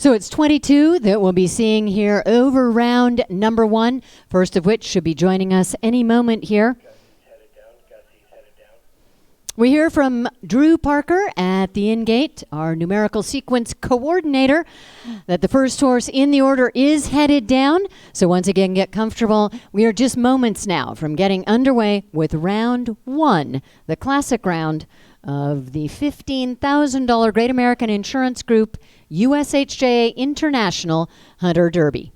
So it's 22 that we'll be seeing here over round number 1, first of which should be joining us any moment here. We hear from Drew Parker at the in-gate, our numerical sequence coordinator, that the first horse in the order is headed down. So once again, get comfortable. We are just moments now from getting underway with round 1, the classic round of the $15,000 Great American Insurance Group USHJ International Hunter Derby.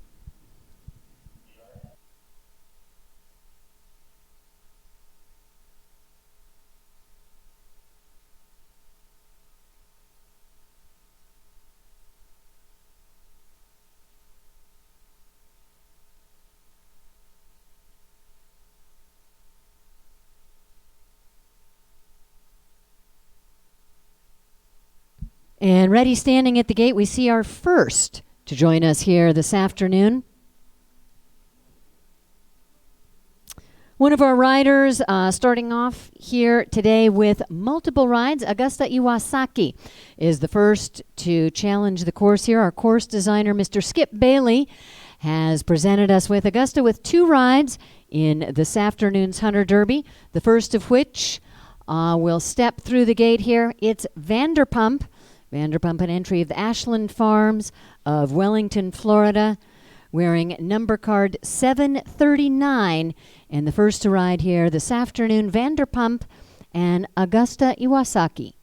And ready standing at the gate, we see our first to join us here this afternoon. One of our riders starting off here today with multiple rides, Augusta Iwasaki, is the first to challenge the course here. Our course designer, Mr. Skip Bailey, has presented us with Augusta with 2 rides in this afternoon's Hunter Derby, the first of which will step through the gate here. It's Vanderpump. Vanderpump, an entry of the Ashland Farms of Wellington, Florida, wearing number card 739. And the first to ride here this afternoon, Vanderpump and Augusta Iwasaki.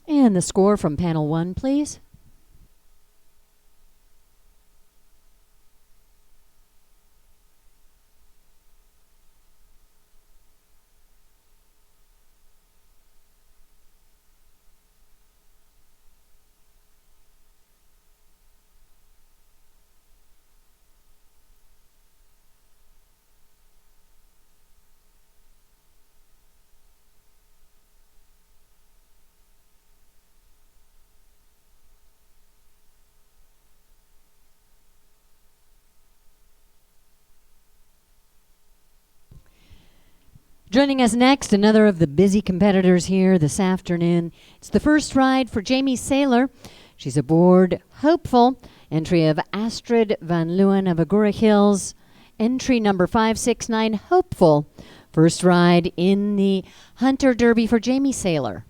And the score from panel 1, please. Joining us next, another of the busy competitors here this afternoon. It's the first ride for Jamie Saylor. She's aboard Hopeful, entry of Astrid Van Leeuwen of Agora Hills. Entry number 569, Hopeful, First ride in the Hunter Derby for Jamie Saylor.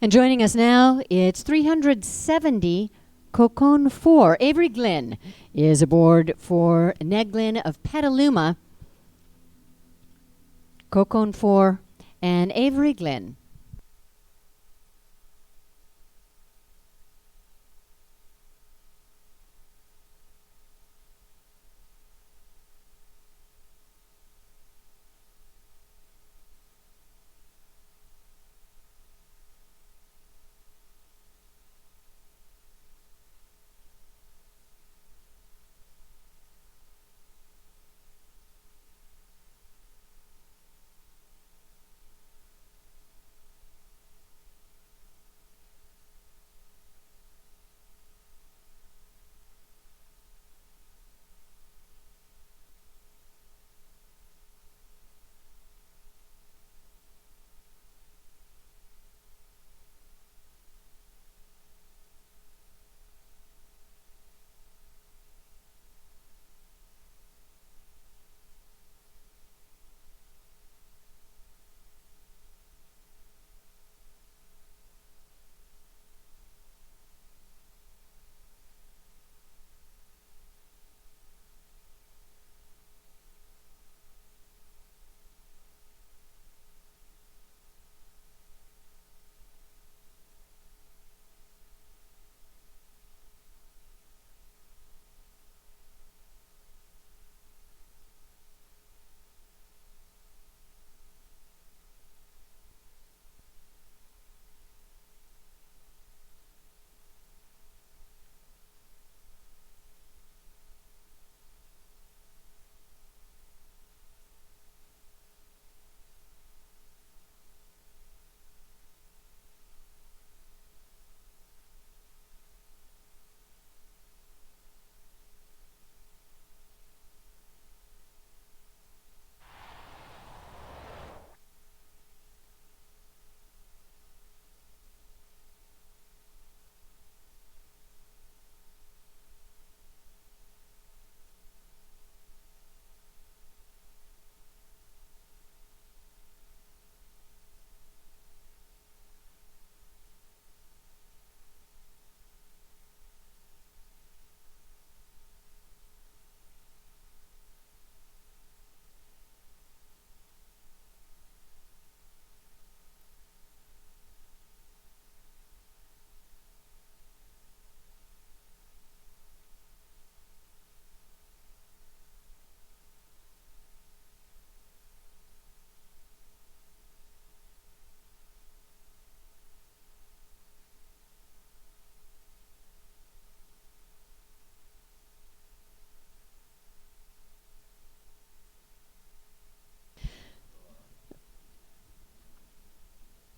And joining us now, it's 370 Cocon 4. Avery Glynn is aboard for Neglin of Petaluma. Cocon 4 and Avery Glynn.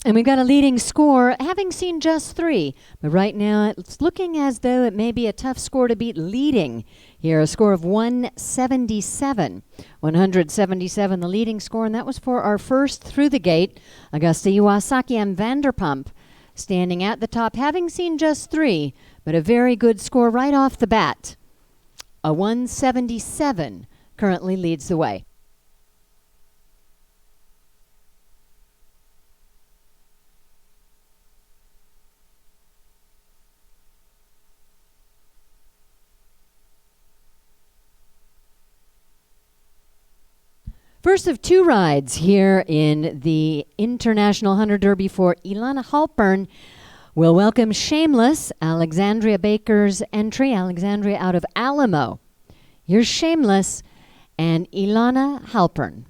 And we've got a leading score, having seen just 3. But right now, it's looking as though it may be a tough score to beat leading here. A score of 177. 177, the leading score, and that was for our first through the gate. Augusta Iwasaki and Vanderpump standing at the top, having seen just 3, but a very good score right off the bat. A 177 currently leads the way. First of 2 rides here in the International Hunter Derby for Ilana Halpern. We'll welcome Shameless, Alexandria Baker's entry. Alexandria out of Alamo. Here's Shameless and Ilana Halpern.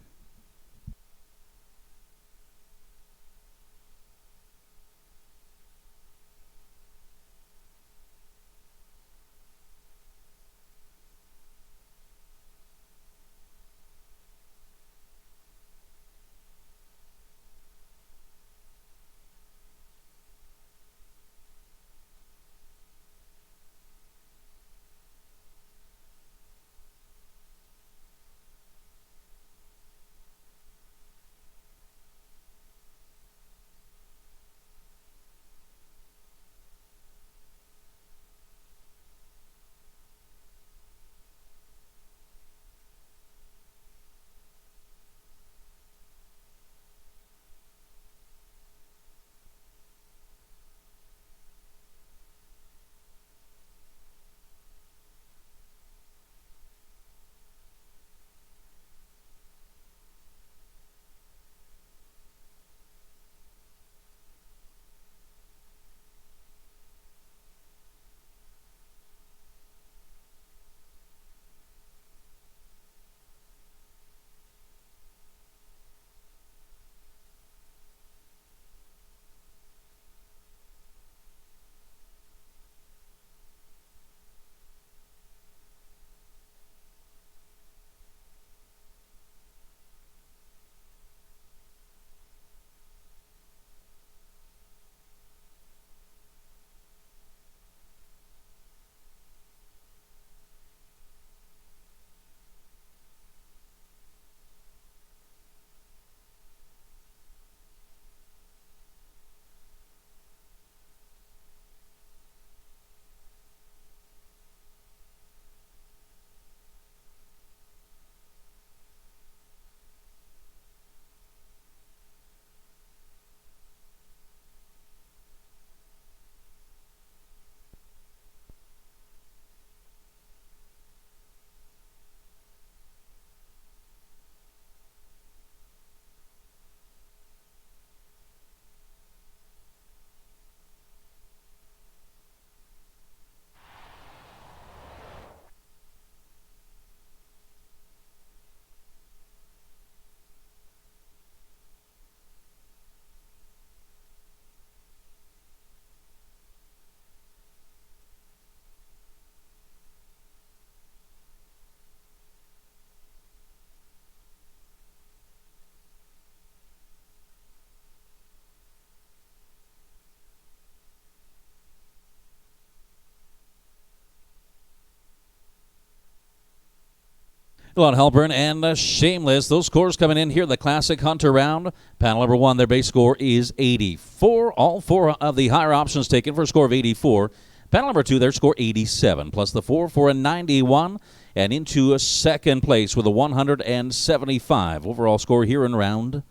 Ilana Halpern and Shameless. Those scores coming in here. The Classic Hunter round. Panel number 1, their base score is 84. All 4 of the higher options taken for a score of 84. Panel number 2, their score 87, plus the 4 for a 91. And into a second place with a 175. Overall score here in round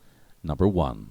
number 1.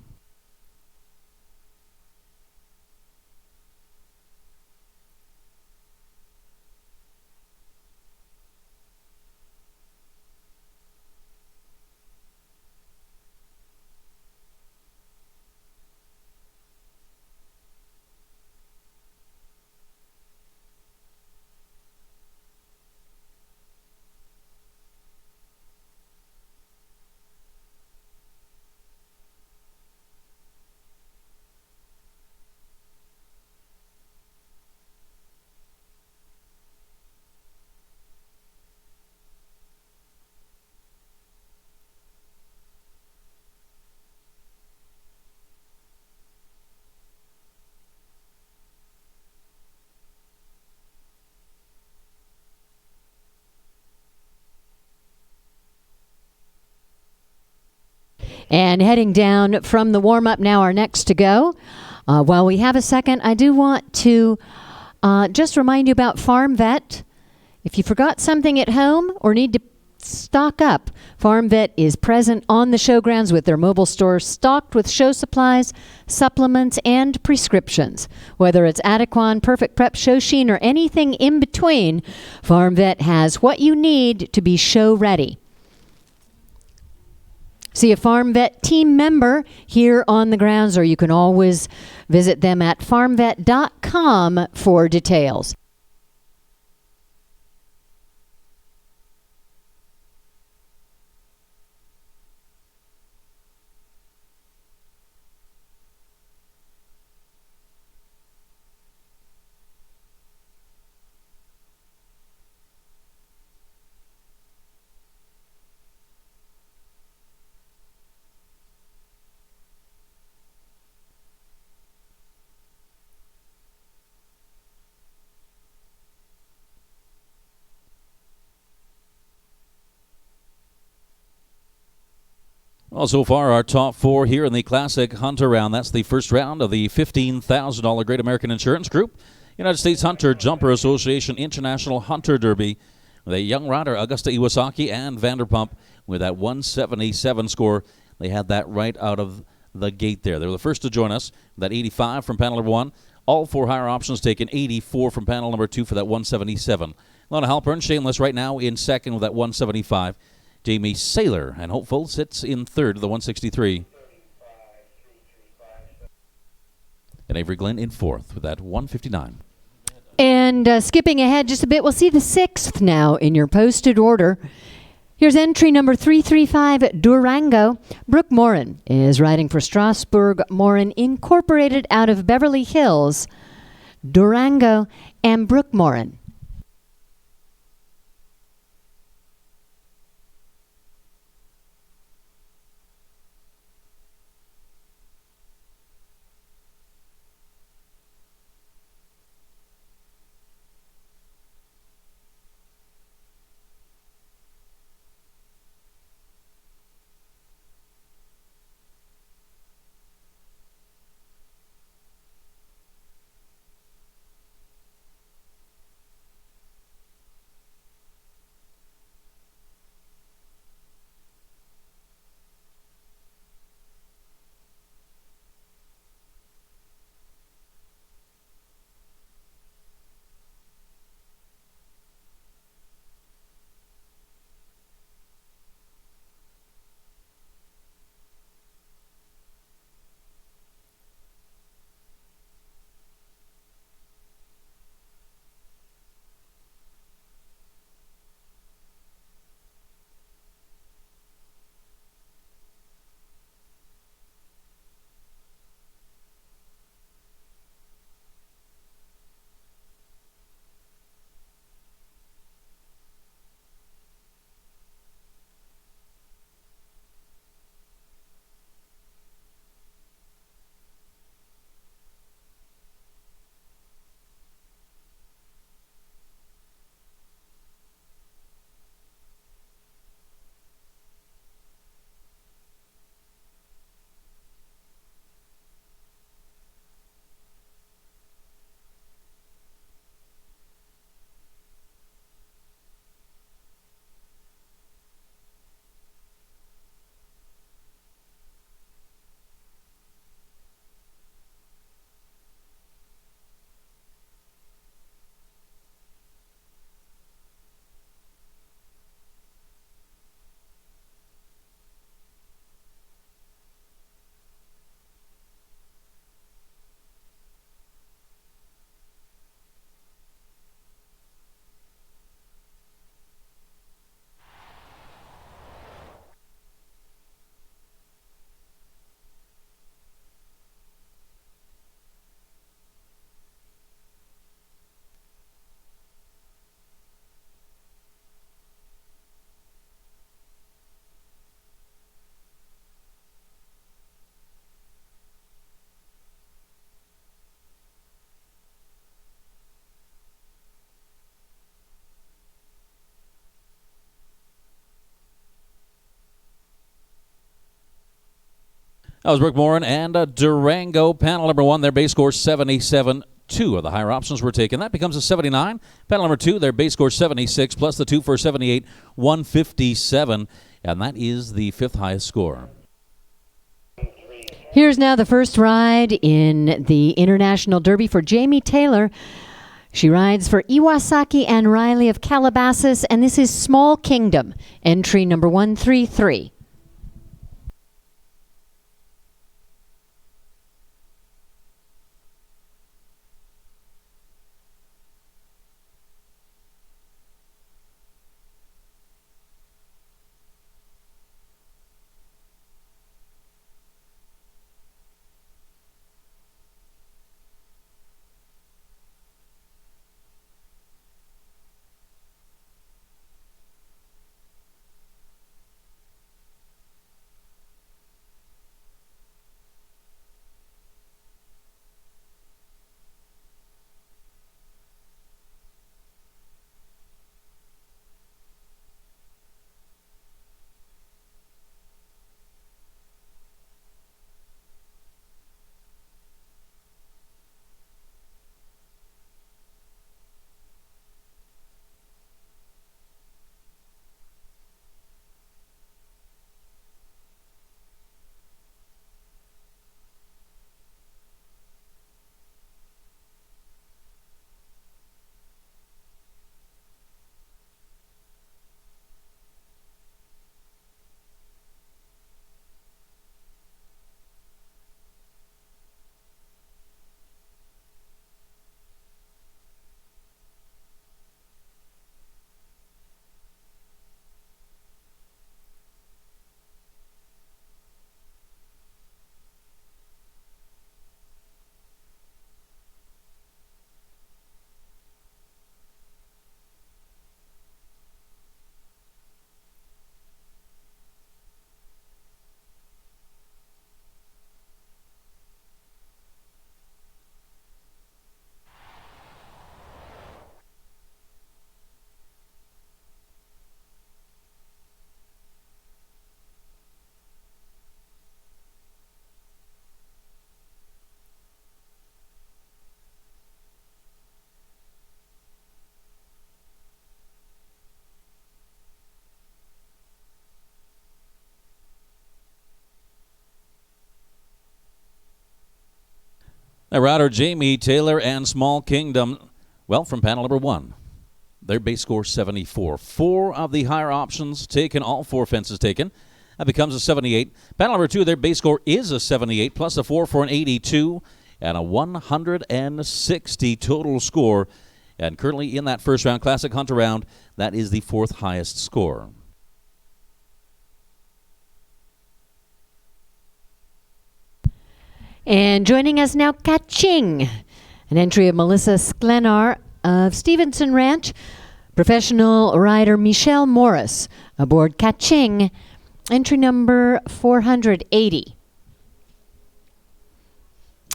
And heading down from the warm-up now, our next to go. While we have a second, I do want to just remind you about Farm Vet. If you forgot something at home or need to stock up, Farm Vet is present on the showgrounds with their mobile store stocked with show supplies, supplements, and prescriptions. Whether it's Adequan, Perfect Prep, Show Sheen, or anything in between, Farm Vet has what you need to be show ready. See a Farm Vet team member here on the grounds, or you can always visit them at farmvet.com for details. Well, so far, our top four here in the Classic Hunter round. That's the first round of the $15,000 Great American Insurance Group United States Hunter Jumper Association International Hunter Derby. With a young rider, Augusta Iwasaki and Vanderpump, with that 177 score. They had that right out of the gate there. They were the first to join us. That 85 from panel number 1. All four higher options taken. 84 from panel number 2 for that 177. Lana Halpern, Shameless right now in second with that 175. Jamie Saylor and Hopeful sits in third, the 163. And Avery Glenn in fourth with that 159. And skipping ahead just a bit, we'll see the sixth now in your posted order. Here's entry number 335, Durango. Brooke Morin is riding for Strasbourg Morin Incorporated out of Beverly Hills. Durango and Brooke Morin. That was Brooke Morin and Durango. Panel number 1, their base score 77. 2 of the higher options were taken. That becomes a 79. Panel number 2, their base score 76, plus the 2 for 78, 157. And that is the 5th highest score. Here's now the first ride in the International Derby for Jamie Taylor. She rides for Iwasaki and Riley of Calabasas, and this is Small Kingdom, entry number 133. Now, rider Jamie Taylor and Small Kingdom, well, from panel number 1. Their base score 74. 4 of the higher options taken, all 4 fences taken. That becomes a 78. Panel number 2, their base score is a 78, plus a 4 for an 82, and a 160 total score. And currently in that first round, Classic Hunter round, that is the 4th highest score. And joining us now, Kaching, an entry of Melissa Sklenar of Stevenson Ranch, professional rider Michelle Morris aboard Kaching, entry number 480.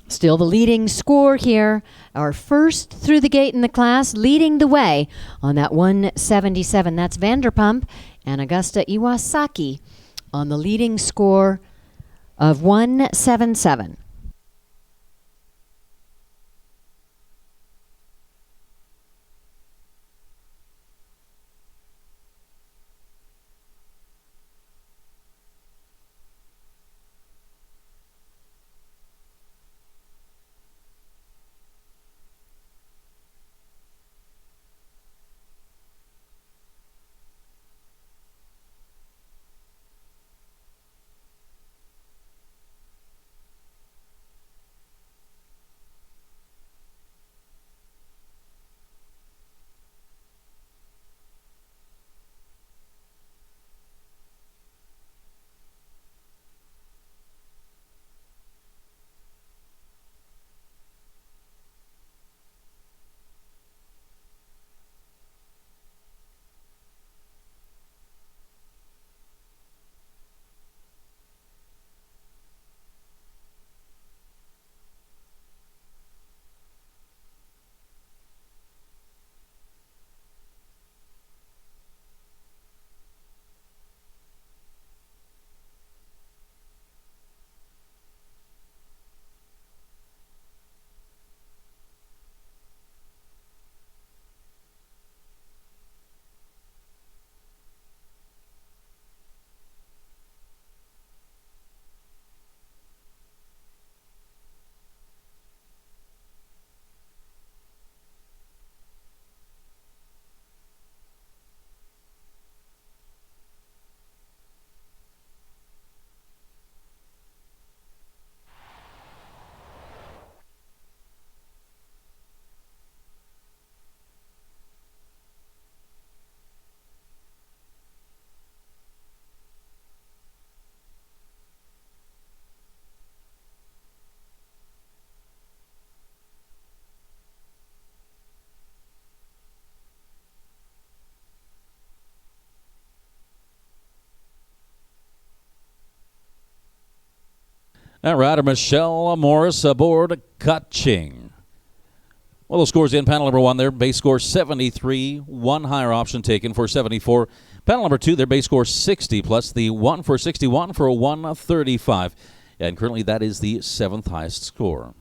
Still the leading score here, our first through the gate in the class, leading the way on that 177. That's Vanderpump and Augusta Iwasaki on the leading score of 177. That rider, Michelle Morris, aboard Kaching. Well, those scores in panel number 1, their base score 73, one higher option taken for 74. Panel number 2, their base score 60, plus the 1 for 61 for a 135. And currently that is the 7th highest score.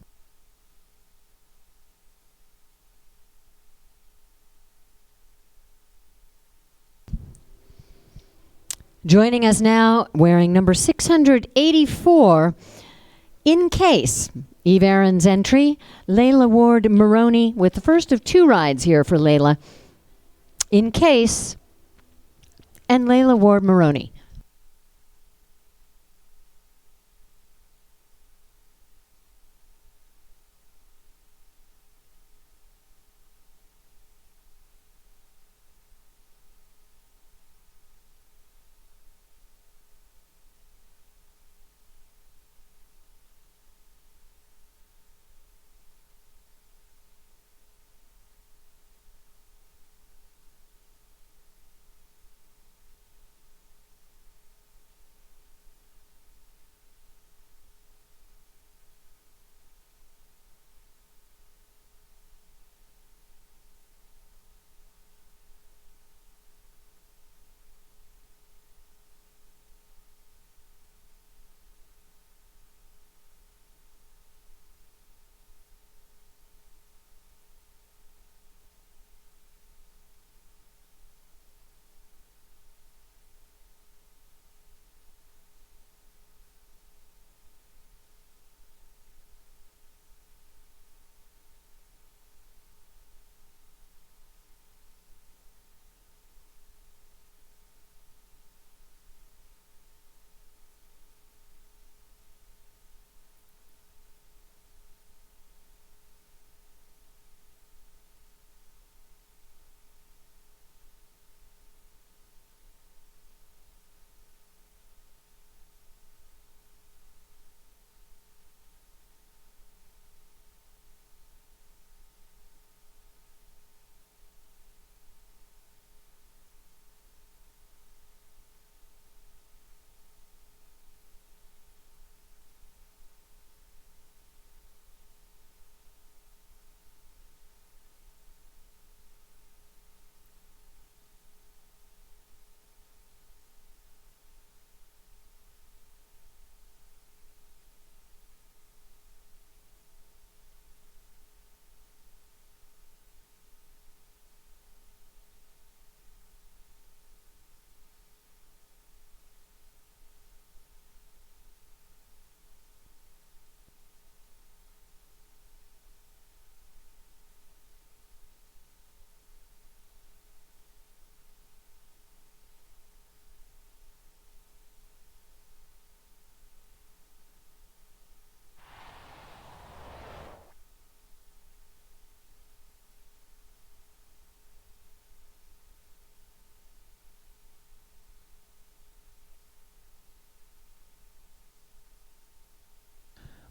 Joining us now, wearing number 684, In Case, Eve Aaron's entry, Layla Ward Maroney with the first of 2 rides here for Layla. In Case and Layla Ward Maroney.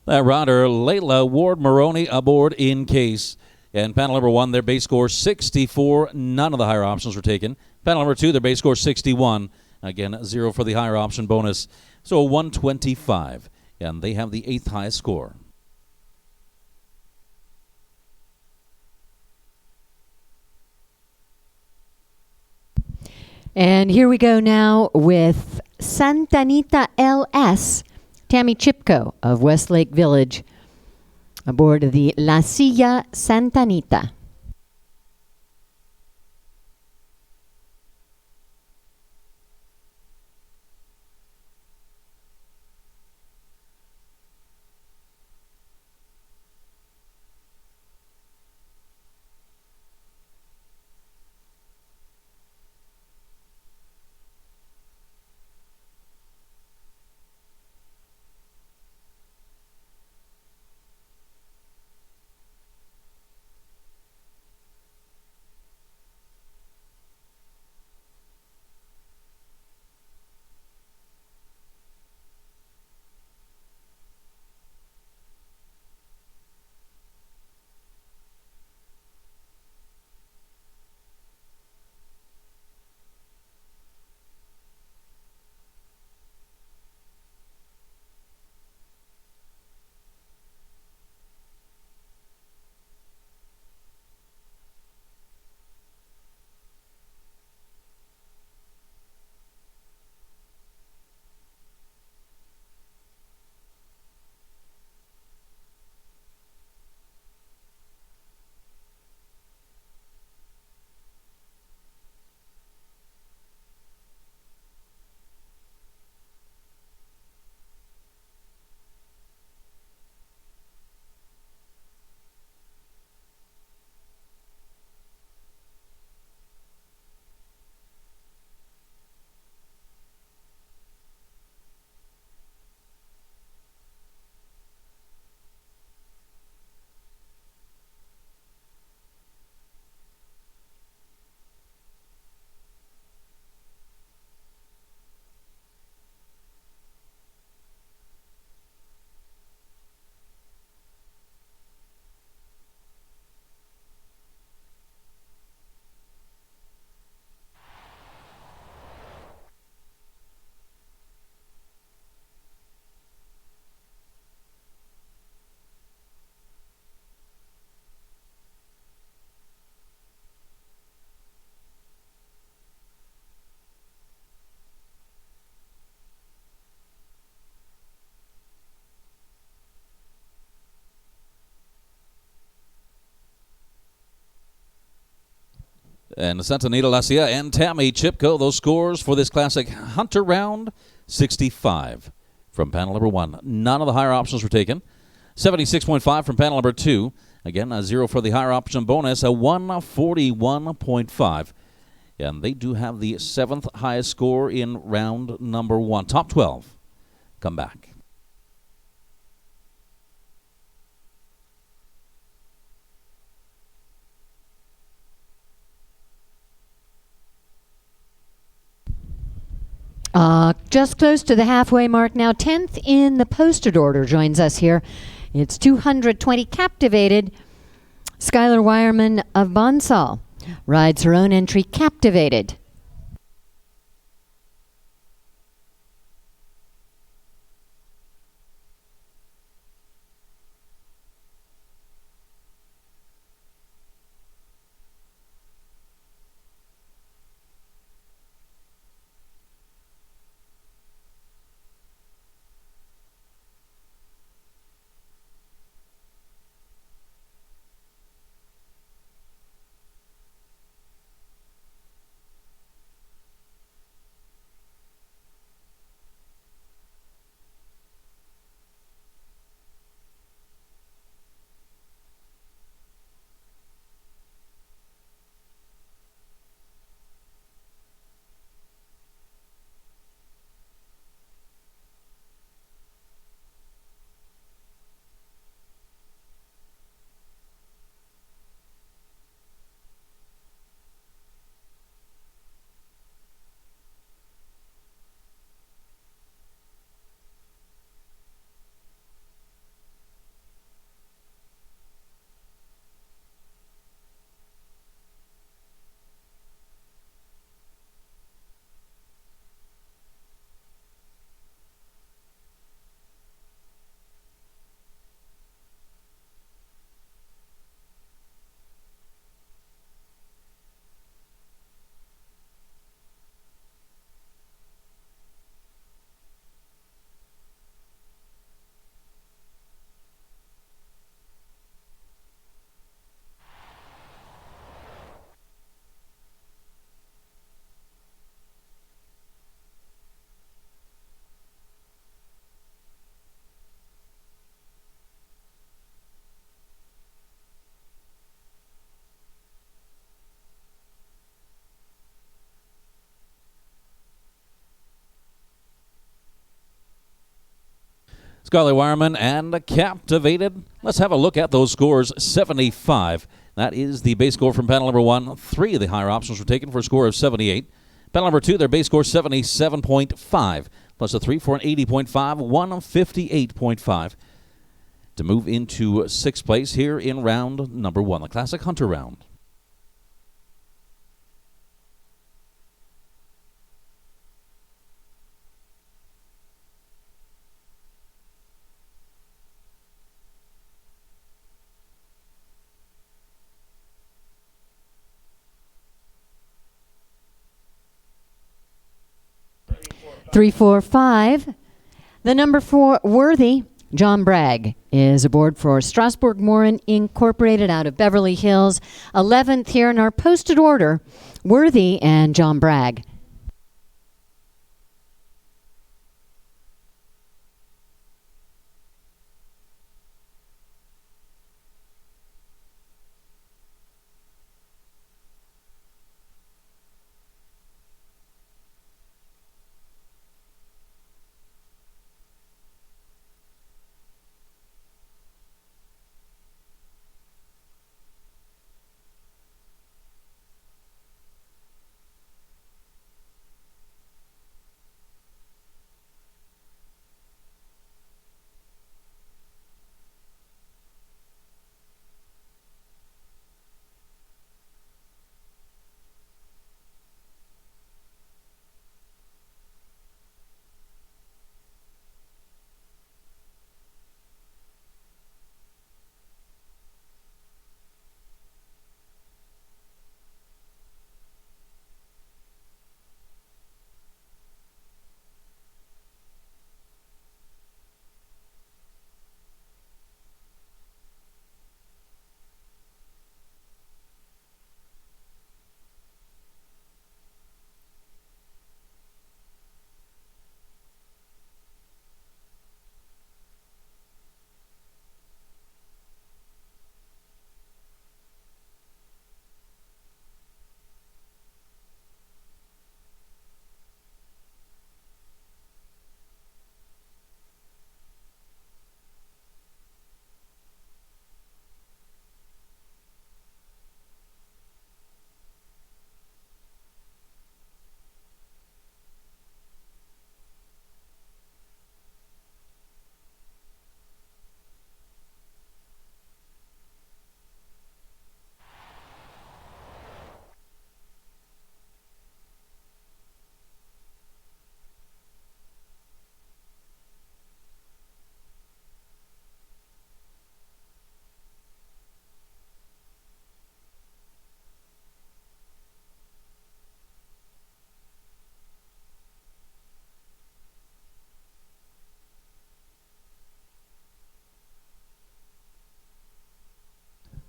That rider, Layla Ward Maroney, aboard In Case. And panel number 1, their base score 64. None of the higher options were taken. Panel number 2, their base score 61. Again, 0 for the higher option bonus. So 125. And they have the 8th highest score. And here we go now with Santa Anita LS, Tammy Chipko of Westlake Village, aboard the La Silla Santa Anita. And Santa Anita Lacia and Tammy Chipko, those scores for this classic Hunter round, 65 from panel number 1. None of the higher options were taken. 76.5 from panel number 2. Again, a 0 for the higher option bonus, a 141.5. And they do have the 7th highest score in round number 1. Top 12. Come back. Just close to the halfway mark now. 10th in the posted order joins us here. It's 220 Captivated. Skylar Wireman of Bonsall rides her own entry, Captivated. Skylar Wireman and Captivated. Let's have a look at those scores. 75. That is the base score from panel number 1. 3 of the higher options were taken for a score of 78. Panel number 2, their base score 77.5. Plus a 3 for an 80.5, 158.5. To move into 6th place here in round number 1, the Classic Hunter round. Three, 4, 5. The number 4, Worthy. John Bragg is aboard for Strasbourg Morin Incorporated out of Beverly Hills. 11th here in our posted order, Worthy and John Bragg.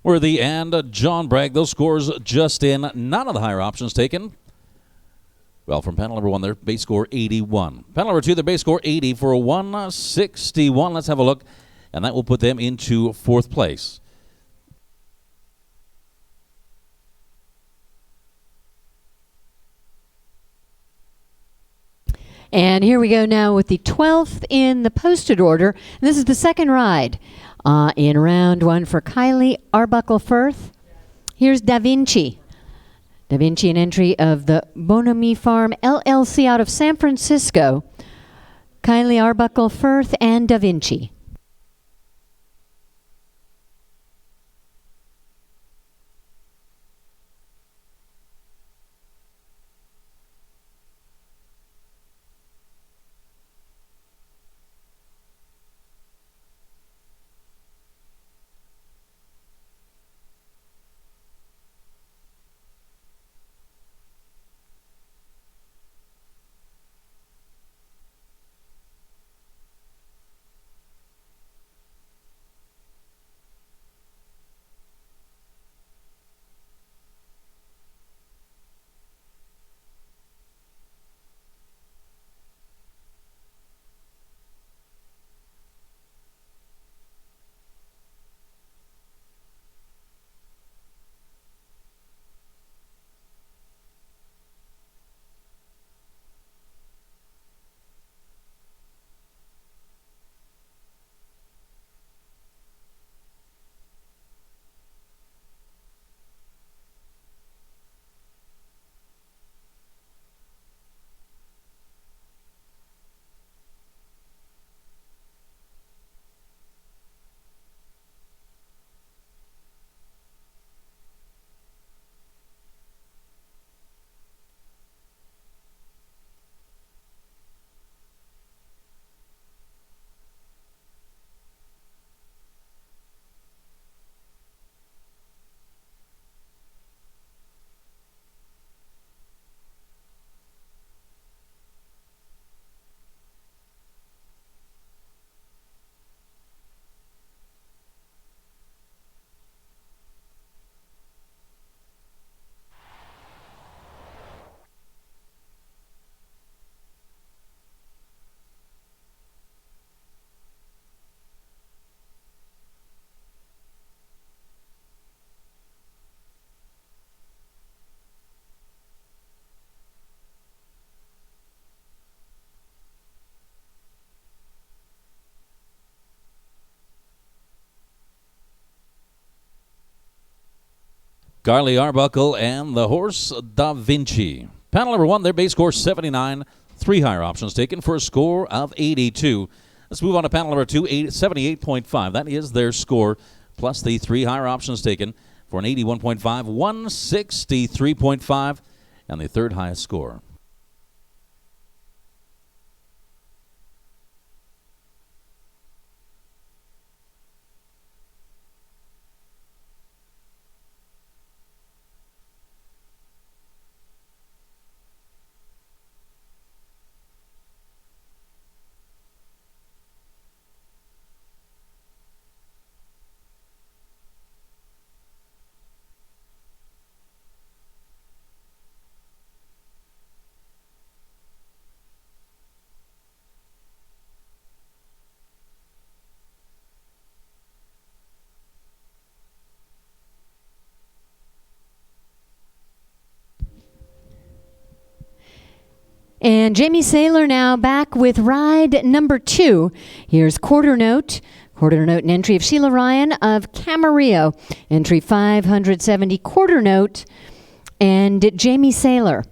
Worthy and John Bragg. Those scores just in. None of the higher options taken. Well, from panel number 1, their base score 81. Panel number 2, their base score 80 for a 161. Let's have a look, and that will put them into 4th place. And here we go now with the 12th in the posted order. And this is the second ride in round 1 for Kylie Arbuckle Firth. Here's Da Vinci. Da Vinci, an entry of the Bonami Farm LLC out of San Francisco. Kylie Arbuckle Firth and Da Vinci. Kylie Arbuckle and the horse Da Vinci. Panel number 1, their base score 79. 3 higher options taken for a score of 82. Let's move on to panel number 2, 78.5. That is their score, plus the 3 higher options taken for an 81.5, 163.5, and the 3rd highest score. And Jamie Saylor now back with ride number 2. Here's Quarter Note. Quarter Note, an entry of Sheila Ryan of Camarillo. Entry 570, Quarter Note, and Jamie Saylor.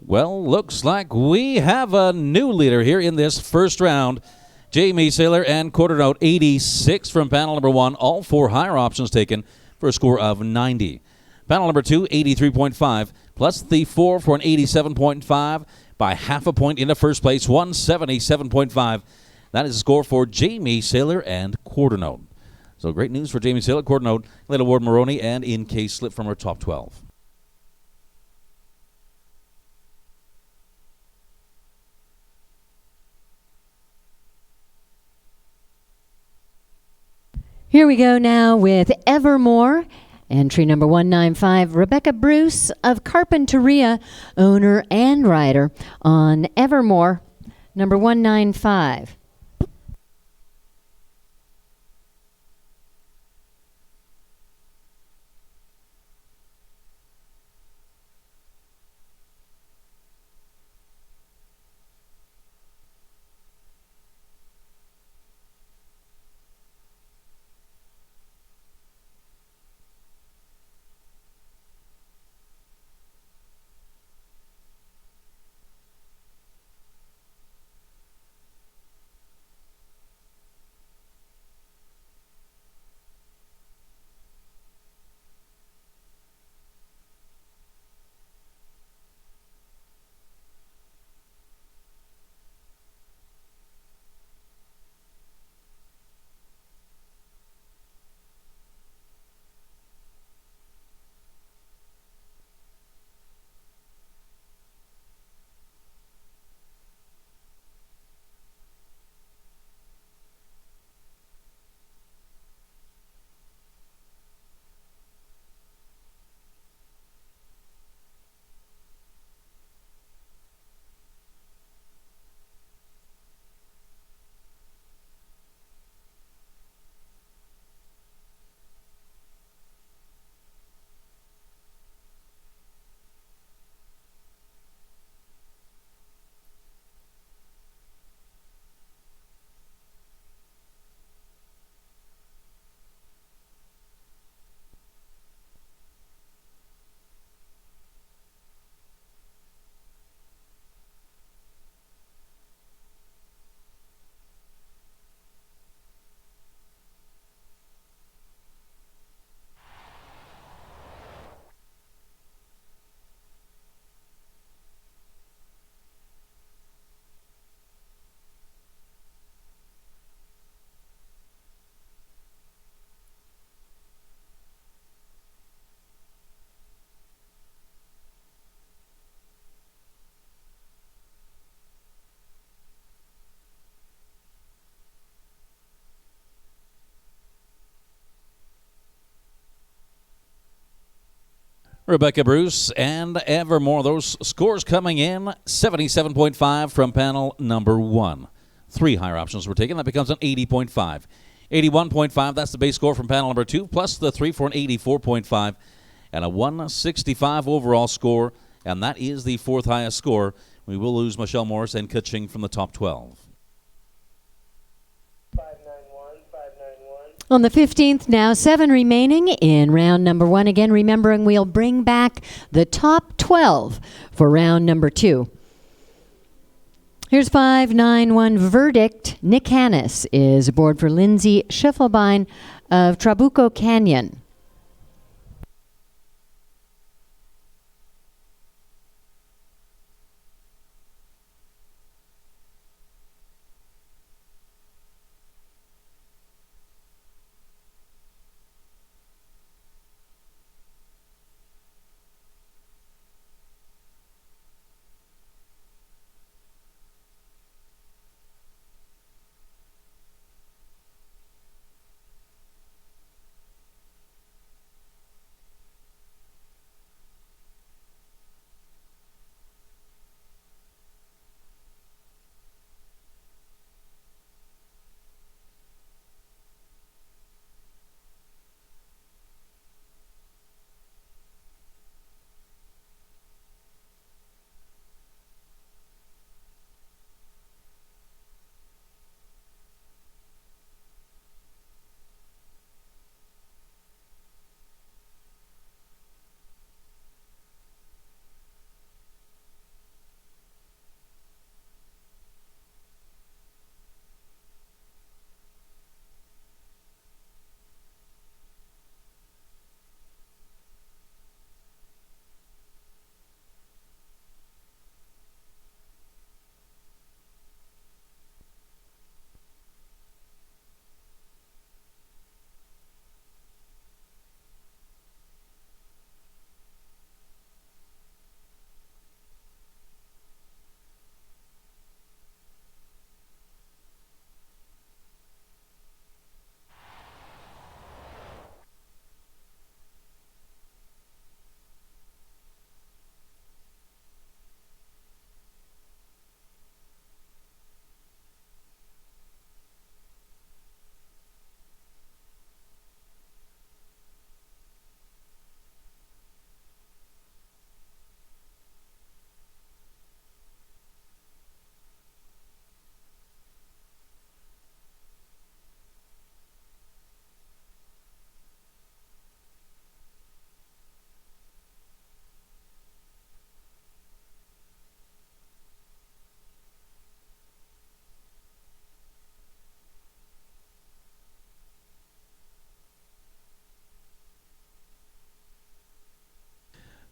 Well, looks like we have a new leader here in this first round. Jamie Saylor and quarter note 86 from panel number 1. All 4 higher options taken for a score of 90. Panel number 2, 83.5, plus the 4 for an 87.5 by half a point into first place, 177.5. That is a score for Jamie Saylor and quarter note. So great news for Jamie Saylor, quarter note, Layla Ward-Maroney, and in case slip from her top 12. Here we go now with Evermore. Entry number 195, Rebecca Bruce of Carpinteria, owner and rider on Evermore, number 195. Rebecca Bruce and Evermore. Those scores coming in, 77.5 from panel number 1. 3 higher options were taken. That becomes an 80.5. 81.5, that's the base score from panel number 2, plus the 3 for an 84.5. And a 165 overall score. And that is the 4th highest score. We will lose Michelle Morris and Kaching from the top 12. On the 15th, now 7 remaining in round number 1. Again, remembering we'll bring back the top 12 for round number 2. Here's 591 Verdict. Nick Hannis is aboard for Lindsay Schiffelbein of Trabuco Canyon.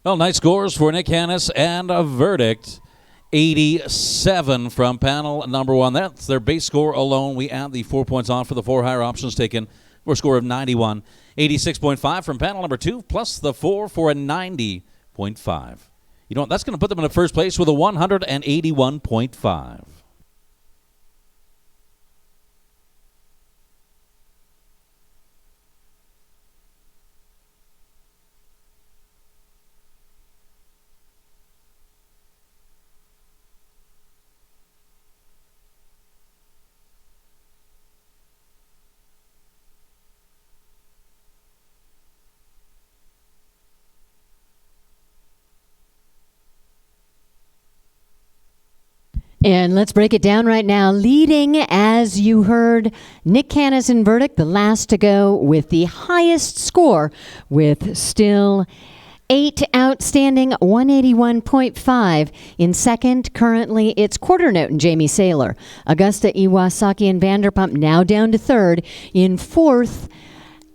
Well, nice scores for Nick Hannes and a verdict. 87 from panel number 1. That's their base score alone. We add the 4 points on for the 4 higher options taken for a score of 91. 86.5 from panel number 2, plus the 4 for a 90.5. You know what? That's going to put them in the first place with a 181.5. And let's break it down right now. Leading, as you heard, Nick Hannes in verdict, the last to go with the highest score, with still 8 outstanding, 181.5. In second, currently, it's Quarter Note and Jamie Saylor. Augusta, Iwasaki, and Vanderpump now down to third. In fourth,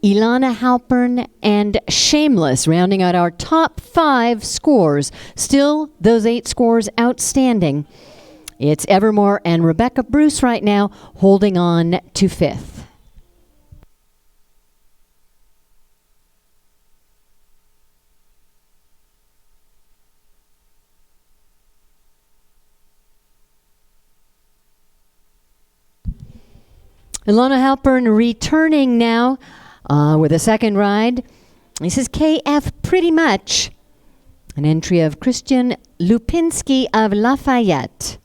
Ilana Halpern and Shameless, rounding out our top 5 scores. Still, those 8 scores outstanding. It's Evermore and Rebecca Bruce right now holding on to 5th. Ilana Halpern returning now with a second ride. This is KF Pretty Much, an entry of Christian Lupinski of Lafayette.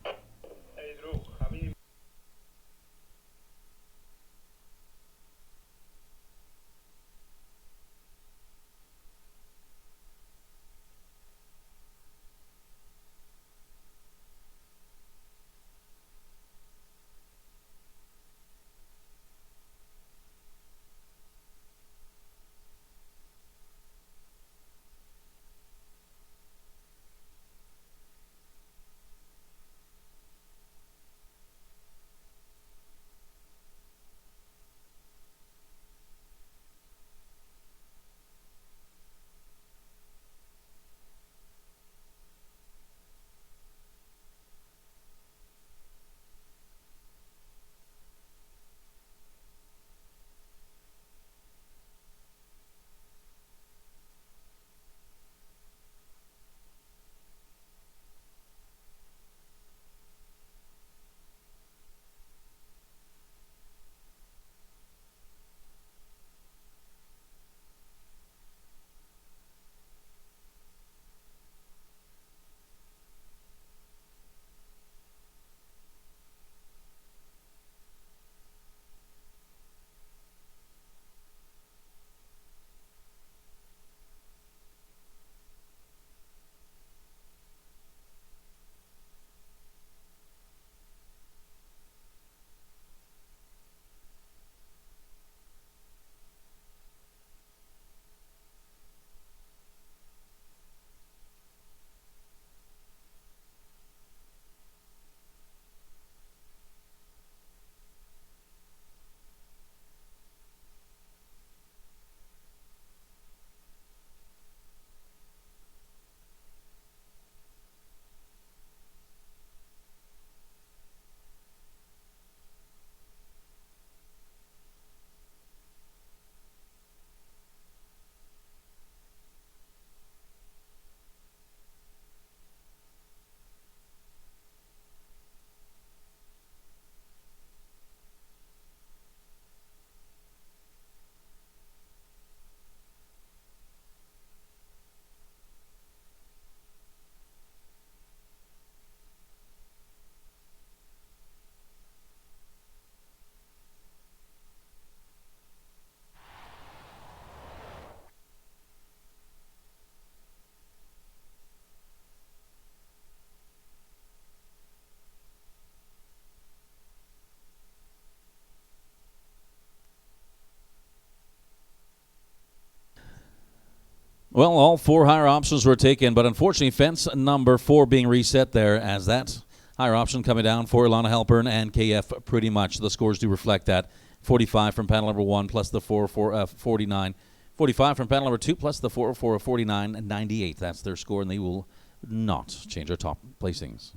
Well, all 4 higher options were taken, but unfortunately, fence number 4 being reset there, as that higher option coming down for Ilana Halpern and KF Pretty Much. The scores do reflect that. 45 from panel number 1, plus the 4 for 49 45 from panel number 2 plus the 4 for a 49.98. That's their score, and they will not change their top placings.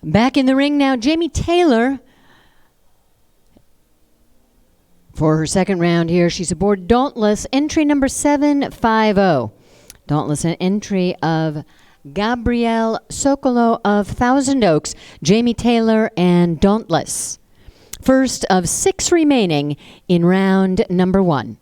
Back in the ring now, Jamie Taylor. For her second round here, she's aboard Dauntless, entry number 750. Dauntless, an entry of Gabrielle Sokolo of Thousand Oaks, Jamie Taylor, and Dauntless. First of 6 remaining in round number 1.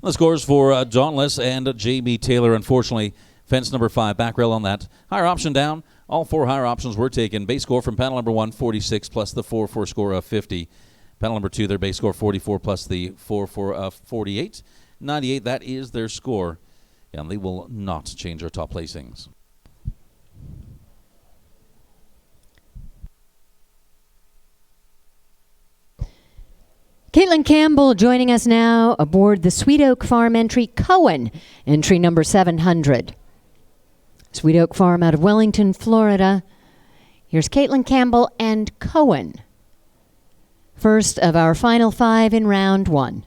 The scores for Dauntless and Jamie Taylor, unfortunately, fence number 5, back rail on that. Higher option down. All 4 higher options were taken. Base score from panel number 1, 46, plus the 4 for a score of 50. Panel number 2, their base score 44, plus the 4 for 48. 98, that is their score. And they will not change their top placings. Caitlin Campbell joining us now aboard the Sweet Oak Farm entry Cohen, entry number 700. Sweet Oak Farm out of Wellington, Florida. Here's Caitlin Campbell and Cohen. First of our final 5 in round 1.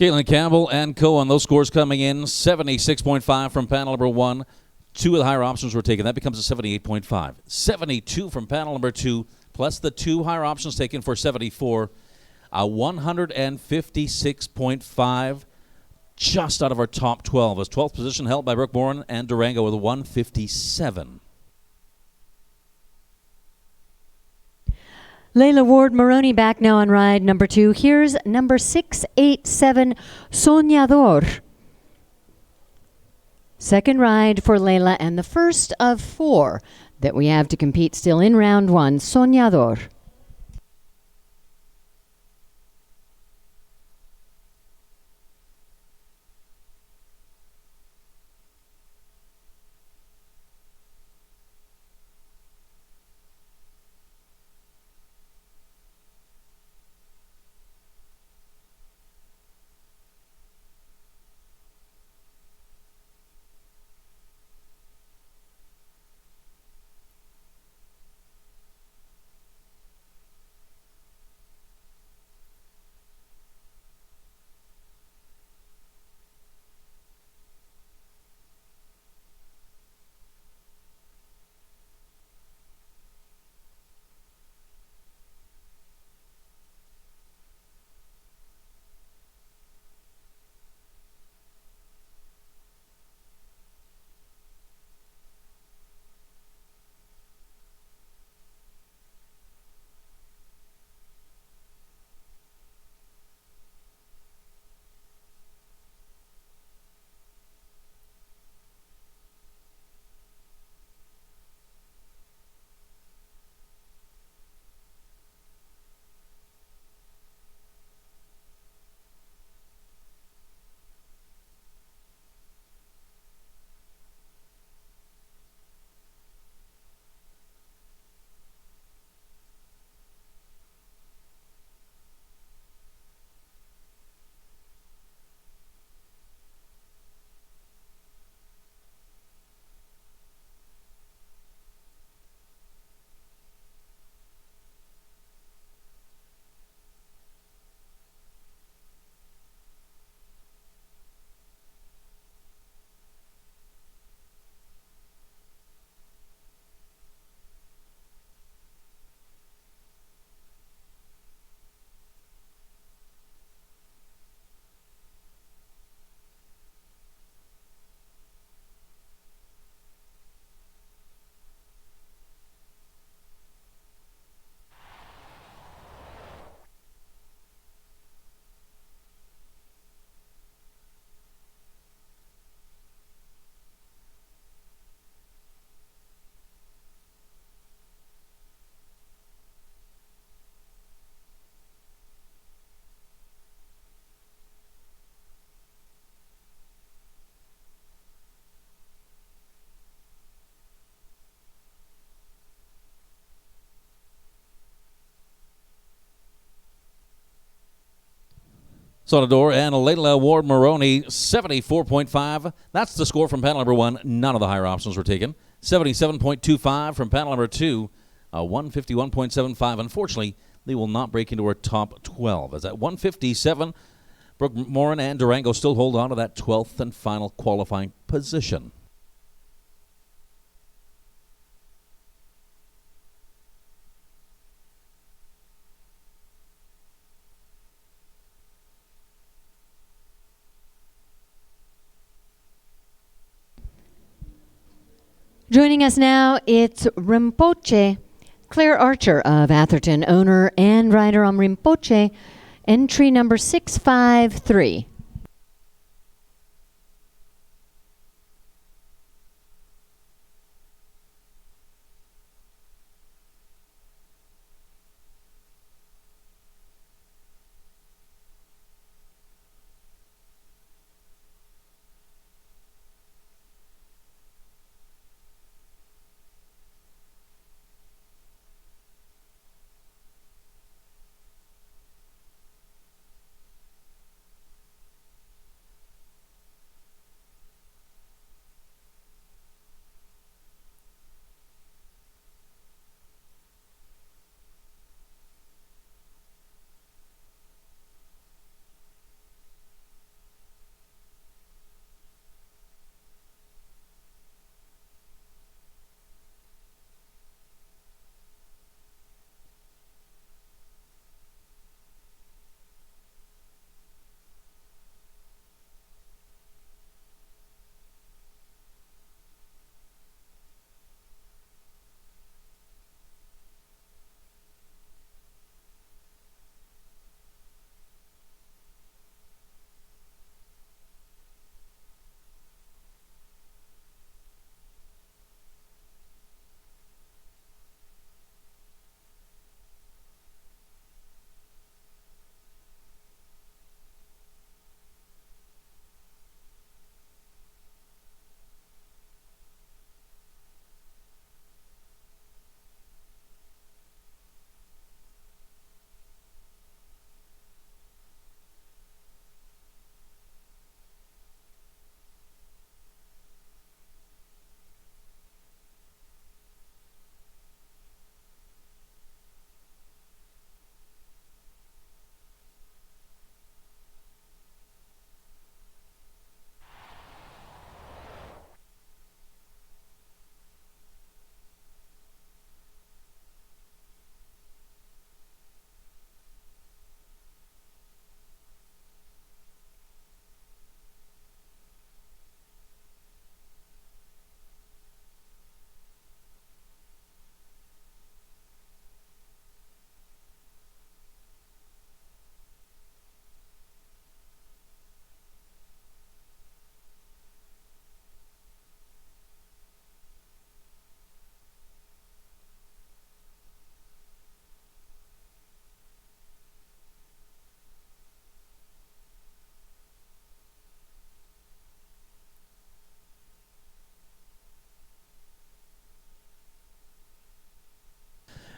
Caitlin Campbell and Cohen, those scores coming in 76.5 from panel number 1. 2 of the higher options were taken. That becomes a 78.5. 72 from panel number 2, plus the 2 higher options taken for 74. A 156.5, just out of our top 12. As 12th position held by Brooke Morin and Durango with a 157. Layla Ward-Maroney back now on ride number 2. Here's number 687, Soñador. Second ride for Layla and the first of 4 that we have to compete still in round 1, Soñador. Soñador and Layla Ward-Maroney, 74.5. That's the score from panel number 1. None of the higher options were taken. 77.25 from panel number 2. 151.75. Unfortunately, they will not break into our top 12. As at 157, Brooke Morin and Durango still hold on to that 12th and final qualifying position. Joining us now, it's Rinpoche, Claire Archer of Atherton, owner and rider on Rinpoche, entry number 653.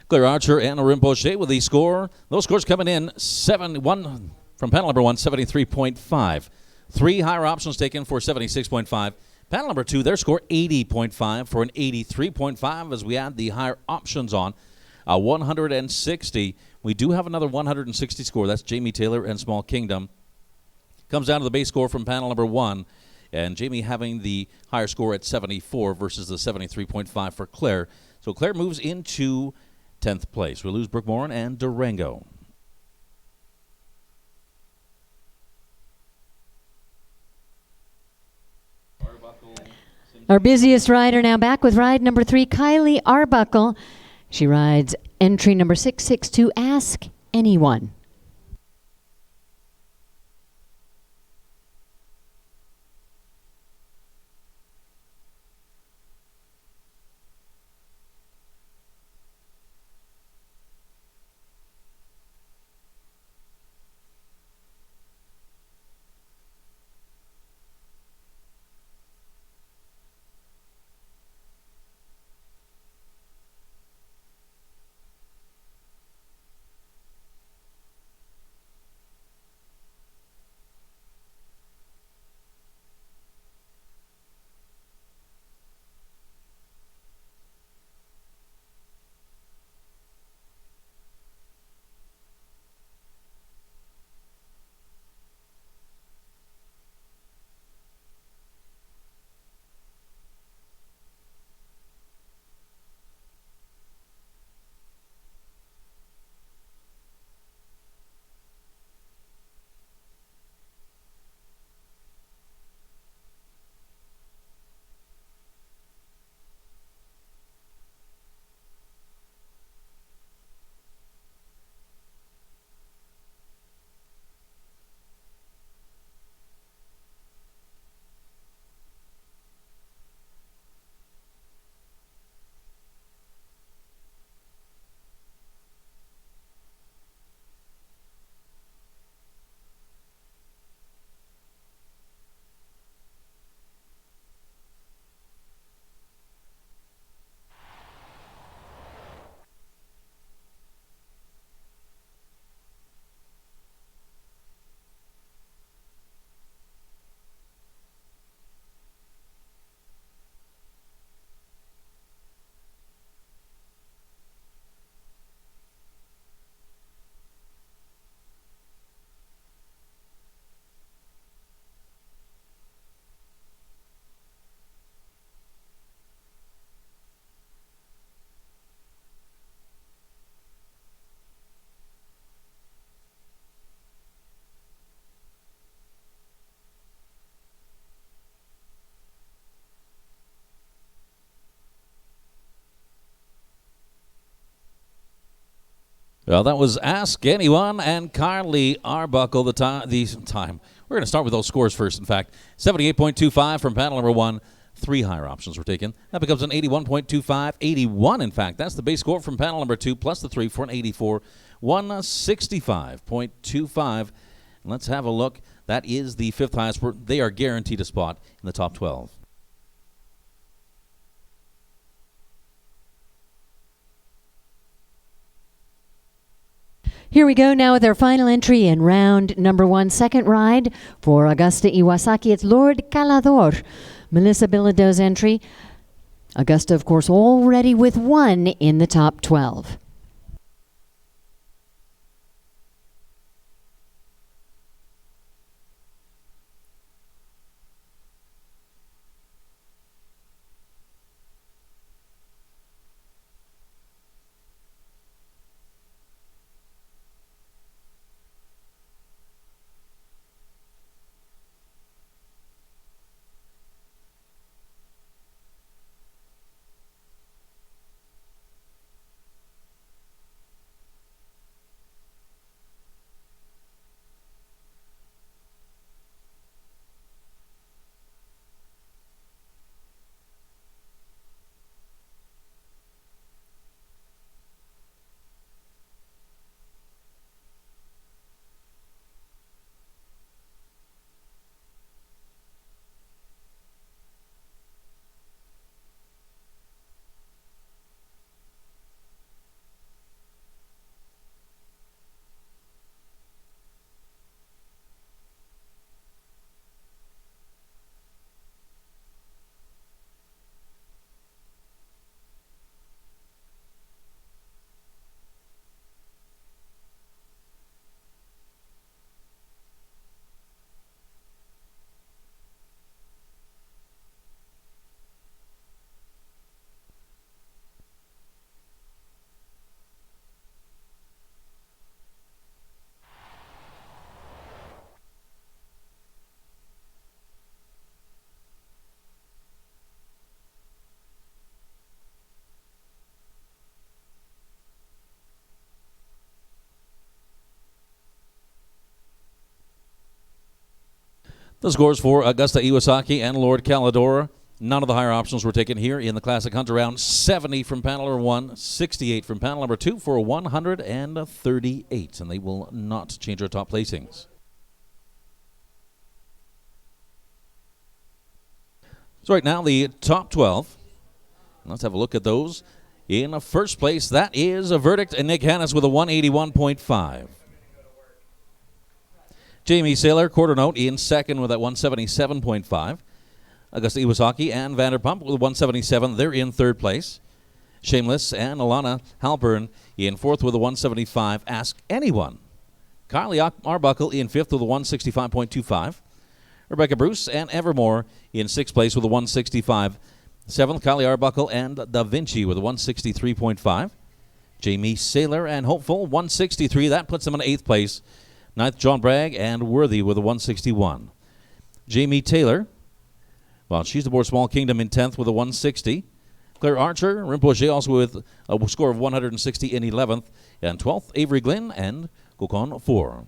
Claire Archer and Rinpoche with the score. Those scores coming in 7-1 from panel number 1, 73.5. 3 higher options taken for 76.5. Panel number 2, their score 80.5 for an 83.5 as we add the higher options on. 160. We do have another 160 score. That's Jamie Taylor and Small Kingdom. Comes down to the base score from panel number 1. And Jamie having the higher score at 74 versus the 73.5 for Claire. So Claire moves into 10th place. We lose Brookmoran and Durango. Our busiest rider now back with ride number 3, Kylie Arbuckle. She rides entry number 662, Ask Anyone. Well, that was Ask Anyone and Kylie Arbuckle. The time. We're going to start with those scores first, in fact. 78.25 from panel number 1. 3 higher options were taken. That becomes an 81.25. 81, in fact. That's the base score from panel number 2, plus the 3 for an 84. 165.25. And let's have a look. That is the 5th highest. They are guaranteed a spot in the top 12. Here we go now with our final entry in round number 1, second ride for Augusta Iwasaki. It's Lord Calador. Melissa Bilodeau's entry. Augusta, of course, already with 1 in the top 12. The scores for Augusta Iwasaki and Lord Calidor. None of the higher options were taken here in the Classic Hunt Around. 70 from panel number 1, 68 from panel number 2 for 138. And they will not change our top placings. So right now, the top 12. Let's have a look at those. In first place, that is a verdict, and Nick Hannes with a 181.5. Jamie Saylor, quarter note, in second with that 177.5. Augusta Iwasaki and Vanderpump with 177. They're in third place. Shameless and Alana Halpern in fourth with a 175. Ask Anyone. Kylie Arbuckle in fifth with a 165.25. Rebecca Bruce and Evermore in sixth place with a 165. Seventh, Kylie Arbuckle and Da Vinci with a 163.5. Jamie Saylor and Hopeful, 163. That puts them in eighth place. Ninth, John Bragg and Worthy with a 161. Jamie Taylor, well, she's aboard Small Kingdom in 10th with a 160. Claire Archer, Rinpoche also with a score of 160 in 11th. And 12th, Avery Glynn and Kokon 4.